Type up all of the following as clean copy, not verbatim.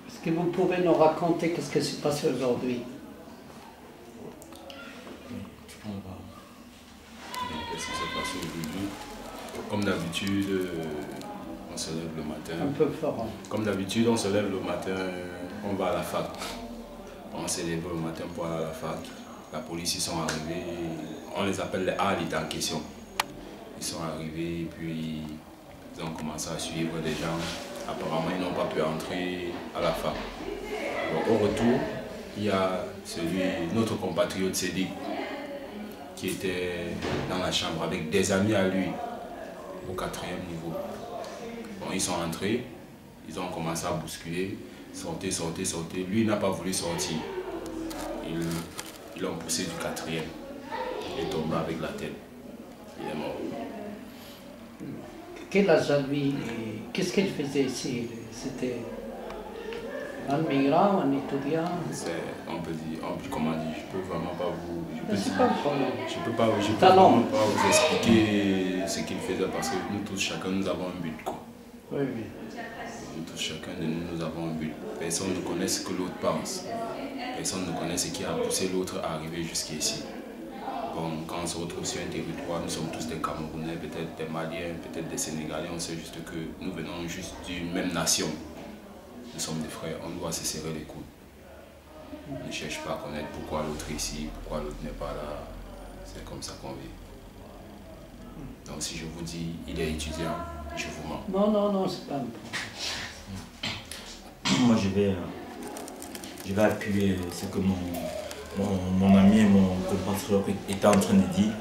Est-ce que vous pouvez nous raconter qu'est-ce qui s'est passé aujourd'hui? Qu'est-ce qui s'est passé aujourd'hui? Comme d'habitude, on se lève le matin. Un peu fort. Hein. Comme d'habitude, on se lève le matin, on va à la fac. On s'est levé le matin pour aller à la fac. La police, ils sont arrivés. On les appelle les ALIT en question. Ils sont arrivés et puis ils ont commencé à suivre des gens. Apparemment, ils n'ont pas pu entrer à la fac. Donc, au retour, il y a notre compatriote Cédric qui était dans la chambre avec des amis à lui au 4e niveau. Bon, ils sont entrés, ils ont commencé à bousculer, sortez, sortez, sortez. Lui n'a pas voulu sortir. Ils l'ont poussé du 4e. Il est tombé avec la tête. Il est mort. Quel âge a lui? Qu'est-ce qu'il faisait ici? C'était un migrant, un étudiant? On peut dire, comment dire, je peux vraiment pas vous... C'est pas un problème. Je peux vraiment pas vous expliquer ce qu'il faisait parce que nous tous, chacun, nous avons un but. Quoi. Oui, oui. Nous tous, chacun de nous, nous avons un but. Personne ne connaît ce que l'autre pense. Personne ne connaît ce qui a poussé l'autre à arriver jusqu'ici. Bon, quand on se retrouve sur un territoire, nous sommes tous des Camerounais, peut-être des Maliens, peut-être des Sénégalais. On sait juste que nous venons juste d'une même nation. Nous sommes des frères, on doit se serrer les coudes. On ne cherche pas à connaître pourquoi l'autre est ici, pourquoi l'autre n'est pas là. C'est comme ça qu'on vit. Donc si je vous dis il est étudiant, je vous mens. Non, non, non, c'est pas un problème. Moi je vais appuyer ce que mon ami et mon compatriote étaient en train de dire.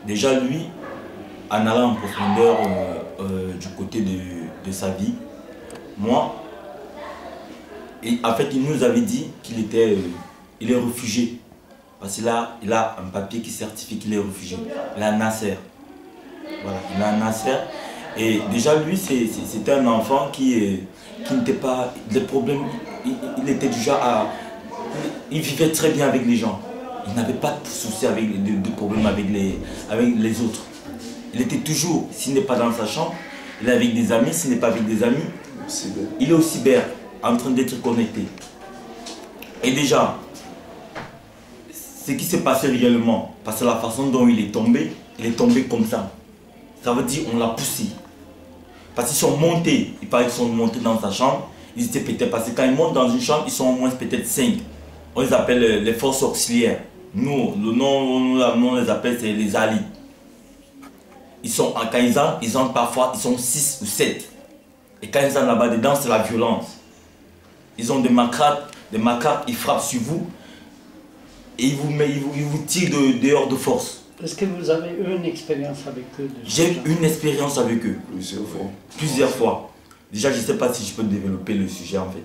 Déjà lui, en allant en profondeur du côté de sa vie, moi, en fait, il nous avait dit qu'il est réfugié. Parce qu'il a un papier qui certifie qu'il est réfugié. Il a un Nasser. Voilà, il a un Nasser. Et déjà, lui, c'était un enfant qui n'était pas... Des problèmes, il était du genre à... Il vivait très bien avec les gens. Il n'avait pas de soucis, de problèmes avec les autres. Il était toujours, s'il n'est pas dans sa chambre, il est avec des amis. S'il n'est pas avec des amis, il est au cyber, en train d'être connecté. Et déjà, ce qui s'est passé réellement, parce que la façon dont il est tombé comme ça. Ça veut dire qu'on l'a poussé. Parce qu'ils sont montés, il paraît qu'ils sont montés dans sa chambre. Ils étaient peut-être, parce que quand ils montent dans une chambre, ils sont au moins peut-être 5. On les appelle les forces auxiliaires. Nous, le nom, on les appelle c'est les alliés. Quand ils entrent parfois, ils sont 6 ou 7. Et quand ils entrent là-bas dedans, c'est la violence. Ils ont des matraques, ils frappent sur vous. Et ils vous tirent dehors de force. Est-ce que vous avez eu une expérience avec eux? J'ai eu une expérience avec eux. Plusieurs fois. Déjà, je ne sais pas si je peux développer le sujet en fait.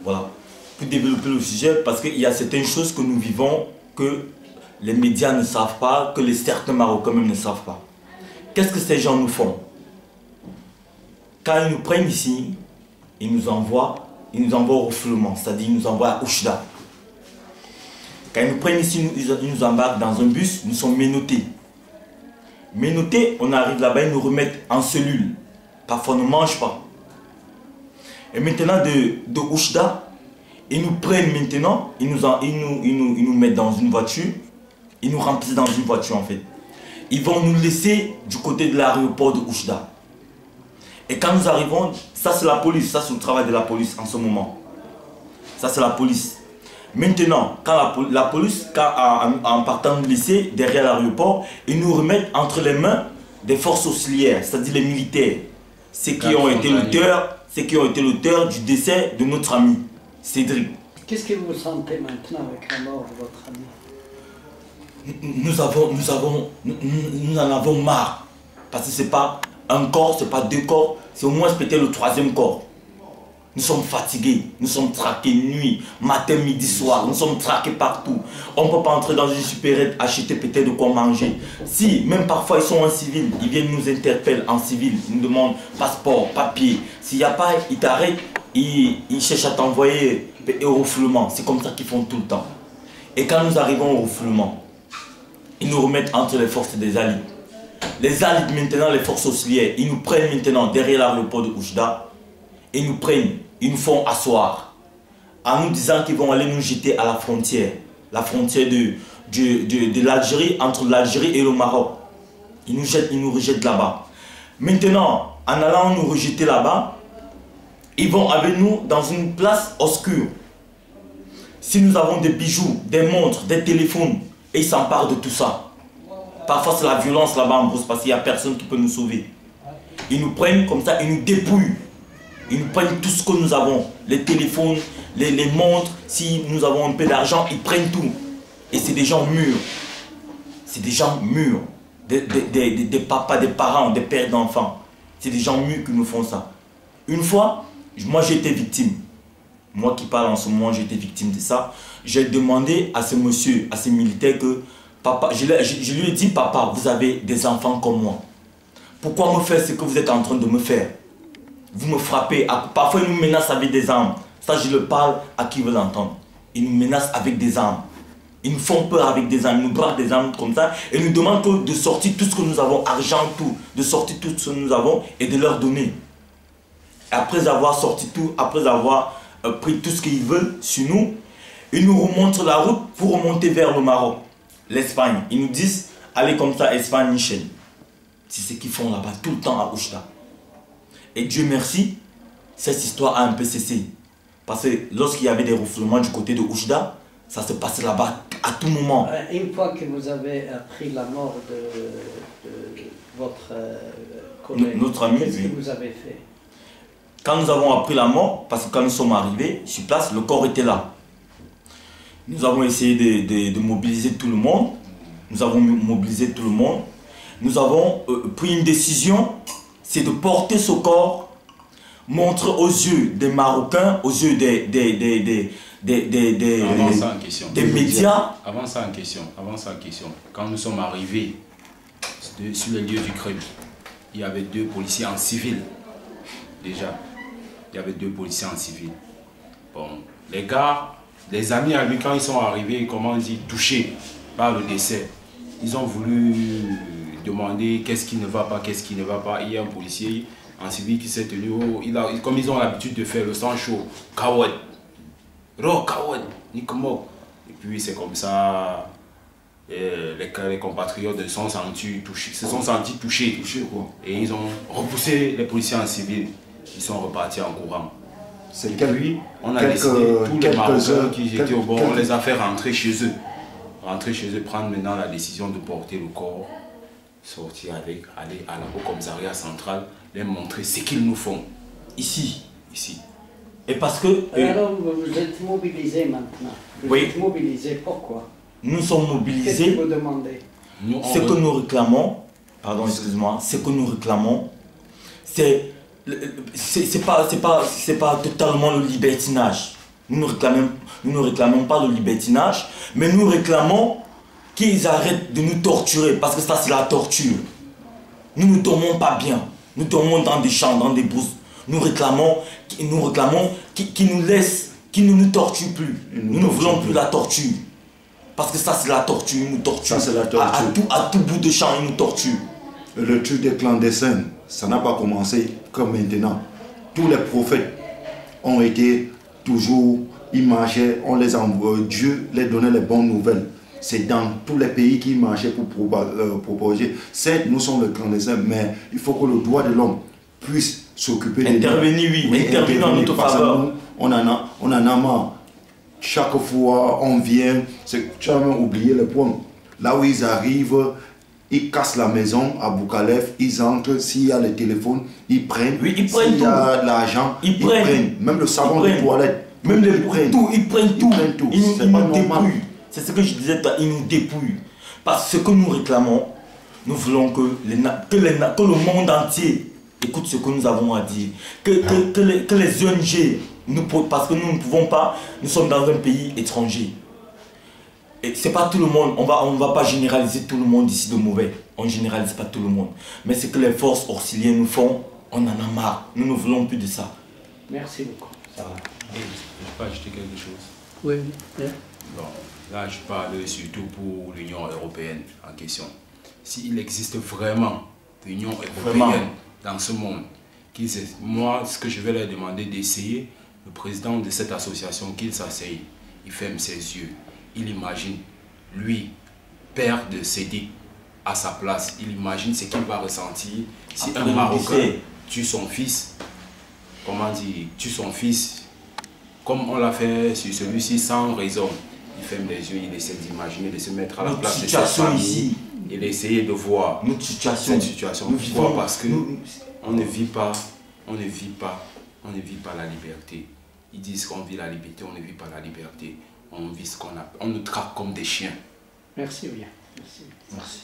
Voilà. Pour développer le sujet, parce qu'il y a certaines choses que nous vivons que les médias ne savent pas, que certains Marocains même ne savent pas. Qu'est-ce que ces gens nous font? Quand ils nous prennent ici, ils nous envoient au refoulement, c'est-à-dire ils nous envoient à Oujda. Quand ils nous prennent ici, ils nous embarquent dans un bus, nous sommes menottés. Menottés, on arrive là-bas, ils nous remettent en cellule. Parfois, on ne mange pas. Et maintenant, de Oujda, ils nous prennent maintenant, ils nous mettent dans une voiture, ils nous remplissent dans une voiture en fait. Ils vont nous laisser du côté de l'aéroport de Oujda. Et quand nous arrivons, ça c'est la police, ça c'est le travail de la police en ce moment. Ça c'est la police. Maintenant, quand la police, en partant nous laisser derrière l'aéroport, ils nous remettent entre les mains des forces auxiliaires, c'est-à-dire les militaires. Ceux qui ont été l'auteur du décès de notre ami, Cédric. Qu'est-ce que vous sentez maintenant avec la mort de votre ami? Nous en avons marre. Parce que ce n'est pas un corps, ce n'est pas 2 corps, c'est au moins peut-être le 3e corps. Nous sommes fatigués, nous sommes traqués nuit, matin, midi, soir, nous sommes traqués partout. On ne peut pas entrer dans une supérette, acheter peut-être de quoi manger. Si, même parfois ils sont en civil, ils viennent nous interpeller en civil, ils nous demandent passeport, papier. S'il n'y a pas, ils t'arrêtent, ils cherchent à t'envoyer au refoulement. C'est comme ça qu'ils font tout le temps. Et quand nous arrivons au refoulement, ils nous remettent entre les forces des alliés. Les alliés maintenant, les forces auxiliaires, ils nous prennent maintenant derrière l'aéroport de Oujda. Ils nous prennent, ils nous font asseoir, en nous disant qu'ils vont aller nous jeter à la frontière de l'Algérie, entre l'Algérie et le Maroc. Ils nous rejettent là-bas. Maintenant, en allant nous rejeter là-bas, ils vont avec nous dans une place obscure. Si nous avons des bijoux, des montres, des téléphones, et ils s'emparent de tout ça. Parfois c'est la violence là-bas en brousse parce qu'il n'y a personne qui peut nous sauver. Ils nous prennent comme ça, ils nous dépouillent. Ils nous prennent tout ce que nous avons. Les téléphones, les montres, si nous avons un peu d'argent, ils prennent tout. Et c'est des gens mûrs. C'est des gens mûrs. Des papas, des parents, des pères d'enfants. C'est des gens mûrs qui nous font ça. Une fois, moi j'ai été victime. Moi qui parle en ce moment, j'ai été victime de ça. J'ai demandé à ce monsieur, à ce militaire que, papa, je lui ai dit, papa, vous avez des enfants comme moi. Pourquoi me faire ce que vous êtes en train de me faire? Vous me frappez, parfois ils nous menacent avec des armes. Ça je le parle à qui veut l'entendre. Ils nous menacent avec des armes. Ils nous font peur avec des armes, ils nous braquent des armes comme ça et nous demandent de sortir tout ce que nous avons, argent, tout, de sortir tout ce que nous avons et de leur donner. Après avoir sorti tout, après avoir pris tout ce qu'ils veulent sur nous, ils nous remontent la route pour remonter vers le Maroc, l'Espagne. Ils nous disent, allez comme ça, Espagne, Michel. C'est ce qu'ils font là-bas, tout le temps à Oujda. Et Dieu merci, cette histoire a un peu cessé. Parce que lorsqu'il y avait des refoulements du côté de Oujda, ça se passait là-bas à tout moment. Une fois que vous avez appris la mort de votre collègue, notre ami, qu'est-ce que vous avez fait? Quand nous avons appris la mort, parce que quand nous sommes arrivés sur place, le corps était là. Nous avons essayé de mobiliser tout le monde. Nous avons mobilisé tout le monde. Nous avons pris une décision, c'est de porter ce corps, montrer aux yeux des Marocains, aux yeux des médias. Avant ça en question. Quand nous sommes arrivés sur les lieux du crime, il y avait 2 policiers en civil. Déjà, il y avait 2 policiers en civil. Bon, les gars, les amis à lui, quand ils sont arrivés, comment on dit, touchés par le décès, ils ont voulu demander qu'est-ce qui ne va pas, qu'est-ce qui ne va pas. Il y a un policier en civil qui s'est tenu, comme ils ont l'habitude de faire le sang chaud, Kawad, Kawad, Nikomo. Et puis c'est comme ça, les compatriotes se sont sentis touchés. Et ils ont repoussé les policiers en civil. Ils sont repartis en courant. C'est que lui, on a décidé, tous les Marocains qui étaient au bord, on les a fait rentrer chez eux. Prendre maintenant la décision de porter le corps, sortir avec, aller à la Haut Commissariat central, les montrer ce qu'ils nous font. Ici. Et parce que... Alors vous êtes mobilisés maintenant. Vous êtes mobilisés, pourquoi? Nous sommes mobilisés. Qu'est-ce que vous demandez? Ce que nous réclamons, pardon, excuse-moi, ce que nous réclamons, c'est pas totalement le libertinage. Nous ne réclamons pas le libertinage, mais nous réclamons qu'ils arrêtent de nous torturer, parce que ça c'est la torture. Nous ne dormons pas bien, nous dormons dans des champs, dans des brousses. Nous réclamons qu'ils nous laissent, qu'ils ne nous torturent plus. Nous ne voulons plus la torture. Parce que ça c'est la torture, ils nous torturent. Ça c'est la torture. À tout bout de champ, ils nous torturent. Le truc des clandestins, ça n'a pas commencé comme maintenant. Tous les prophètes ont été toujours, ils marchaient, on les envoyait, Dieu les donnait les bonnes nouvelles. C'est dans tous les pays qui marchaient pour propager. Certes, nous sommes les clandestins, mais il faut que le droit de l'homme puisse s'occuper de nous. Intervenir en notre faveur. On en a marre. Chaque fois, on vient, tu as même oublié le point. Là où ils arrivent, ils cassent la maison à Boukalef, ils entrent, s'il y a le téléphone, ils prennent. Oui, ils prennent s'il y a l'argent, ils prennent. Même le savon de toilette. Même ils prennent tout. Ils nous dépouillent. C'est ce que je disais, ils nous dépouillent. Parce que ce que nous réclamons, nous voulons que le monde entier écoute ce que nous avons à dire. Que les ONG, parce que nous ne pouvons pas, nous sommes dans un pays étranger. Et c'est pas tout le monde, on va pas généraliser tout le monde ici de mauvais. On généralise pas tout le monde. Mais ce que les forces auxiliaires nous font, on en a marre. Nous ne voulons plus de ça. Merci beaucoup. Ça va. Je peux ajouter quelque chose? Oui. Bon, là je parle surtout pour l'Union européenne en question. S'il existe vraiment l'Union européenne dans ce monde, Moi, ce que je vais leur demander d'essayer, le président de cette association, qu'il s'asseye, il ferme ses yeux, il imagine, lui, père de Sédic, à sa place, il imagine ce qu'il va ressentir si un Marocain tue son fils, comment dire, tue son fils, comme on l'a fait sur celui-ci sans raison. Il ferme les yeux, il essaie d'imaginer, de se mettre à la place de sa famille et d'essayer de voir cette situation. Pourquoi? Parce que on ne vit pas la liberté. Ils disent qu'on vit la liberté, on ne vit pas la liberté. On vit ce qu'on a, on nous traque comme des chiens. Merci bien. Merci.